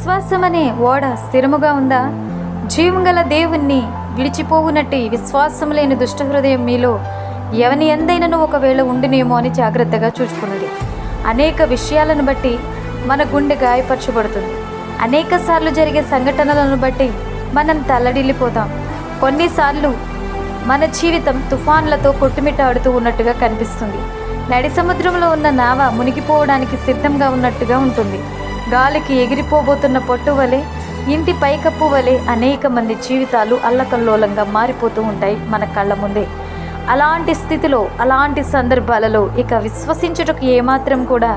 విశ్వాసం అనే ఓడ స్థిరముగా ఉందా? జీవం గల దేవుణ్ణి విడిచిపోవునట్టి విశ్వాసం లేని దుష్ట హృదయం మీలో ఎవని ఎందైనను ఒకవేళ ఉండినేమో అని జాగ్రత్తగా చూసుకున్నది. అనేక విషయాలను బట్టి మన గుండె గాయపరచబడుతుంది. అనేక సార్లు జరిగే సంఘటనలను బట్టి మనం తల్లడిల్లిపోతాం. కొన్నిసార్లు మన జీవితం తుఫాన్లతో కొట్టుమిట్టాడుతూ ఉన్నట్టుగా కనిపిస్తుంది. నడి సముద్రంలో ఉన్న నావ మునిగిపోవడానికి సిద్ధంగా ఉన్నట్టుగా ఉంటుంది. గాలికి ఎగిరిపోబోతున్న పొట్టు వలె, ఇంటి పైకప్పు వలె అనేక మంది జీవితాలు అల్లకల్లోలంగా మారిపోతూ ఉంటాయి మన కళ్ళ ముందే. అలాంటి స్థితిలో, అలాంటి సందర్భాలలో ఇక విశ్వసించుటకు ఏమాత్రం కూడా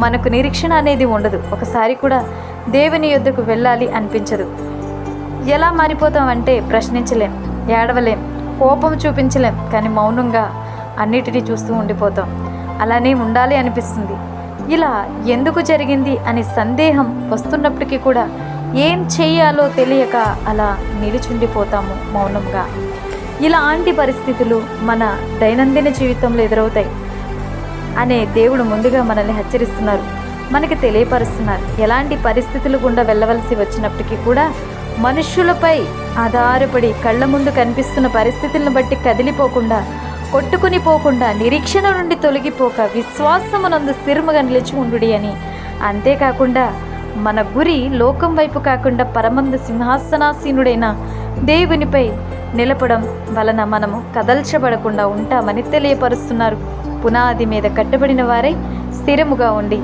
మనకు నిరీక్షణ అనేది ఉండదు. ఒకసారి కూడా దేవుని యొద్దకు వెళ్ళాలి అనిపించదు. ఎలా మారిపోతామంటే ప్రశ్నించలేం, ఏడవలేం, కోపం చూపించలేం, కానీ మౌనంగా అన్నిటినీ చూస్తూ ఉండిపోతాం. అలానే ఉండాలి అనిపిస్తుంది. ఇలా ఎందుకు జరిగింది అనే సందేహం వస్తున్నప్పటికీ కూడా ఏం చేయాలో తెలియక అలా నిలిచుండిపోతాము మౌనంగా. ఇలాంటి పరిస్థితులు మన దైనందిన జీవితంలో ఎదురవుతాయి అనే దేవుడు ముందుగా మనల్ని హెచ్చరిస్తున్నారు, మనకి తెలియపరుస్తున్నారు. ఎలాంటి పరిస్థితులు గుండా వెళ్ళవలసి వచ్చినప్పటికీ కూడా మనుషులపై ఆధారపడి కళ్ళ ముందు కనిపిస్తున్న పరిస్థితులను బట్టి కదిలిపోకుండా, కొట్టుకుని పోకుండా, నిరీక్షణ నుండి తొలగిపోక విశ్వాసమునందు స్థిరముగా నిలిచి ఉండుడి అని. అంతేకాకుండా మన గురి లోకం వైపు కాకుండా పరమందు సింహాసనాసీనుడైన దేవునిపై నిలపడం వలన మనము కదల్చబడకుండా ఉంటామని తెలియపరుస్తున్నారు. పునాది మీద కట్టబడిన వారై స్థిరముగా ఉండి,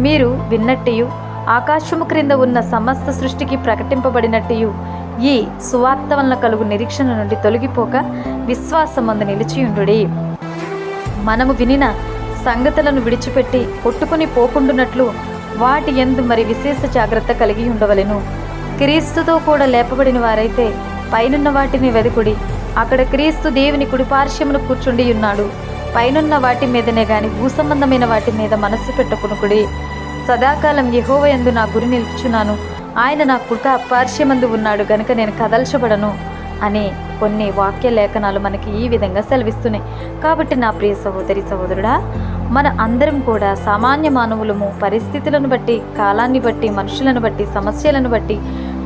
మీరు విన్నట్టు ఆకాశము క్రింద ఉన్న సమస్త సృష్టికి ప్రకటింపబడినట్టు ఈ సువార్త వలన కలుగు నిరీక్షణ నుండి తొలగిపోక విశ్వాసమందు నిలిచియుండుడి. మనము వినిన సంగతులను విడిచిపెట్టి కొట్టుకుని పోకుండునట్లు వాటి యందు మరి విశేష జాగ్రత్త కలిగి ఉండవలెను. క్రీస్తుతో కూడా లేపబడిన వారైతే పైనున్న వాటిని వెదుకుడి. అక్కడ క్రీస్తు దేవుని కుడిపార్శ్వమును కూర్చుండి ఉన్నాడు. పైనున్న వాటి మీదనే గాని భూసంబంధమైన వాటి మీద మనస్సు పెట్టుకునుకుడి. సదాకాలం యెహోవా యందు నా గురి నిలుచున్నాను. ఆయన నా కుడి పార్శ్వమందు ఉన్నాడు గనుక నేను కదల్చబడను అనే కొన్ని వాక్య లేఖనాలు మనకి ఈ విధంగా సెలవిస్తున్నాయి. కాబట్టి నా ప్రియ సహోదరి సహోదరుడా, మన అందరం కూడా సామాన్య మానవులము. పరిస్థితులను బట్టి, కాలాన్ని బట్టి, మనుషులను బట్టి, సమస్యలను బట్టి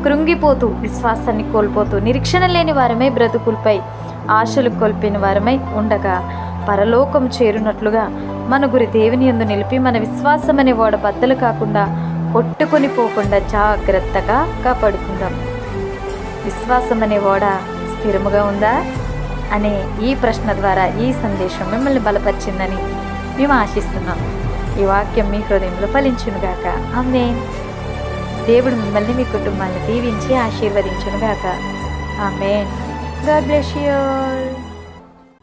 కృంగిపోతూ, విశ్వాసాన్ని కోల్పోతూ, నిరీక్షణ లేని వారమై బ్రతుకులపై ఆశలు కోల్పోయిన వారమై ఉండగా పరలోకం చేరునట్లుగా మన గురి దేవుని యందు నిలిపి మన విశ్వాసం అనే ఓడ బద్దలు కాకుండా, కొట్టుకొని పోకుండా జాగ్రత్తగా కాపాడుకుందాం. విశ్వాసం అనే ఓడ స్థిరముగా ఉందా అనే ఈ ప్రశ్న ద్వారా ఈ సందేశం మిమ్మల్ని బలపరిచిందని మేము ఆశిస్తున్నాం. ఈ వాక్యం మీ హృదయంలో ఫలించునుగాక. ఆమేన్. దేవుడు మిమ్మల్ని, మీ కుటుంబాన్ని దీవించి ఆశీర్వదించునుగాక. Amen. God bless you all.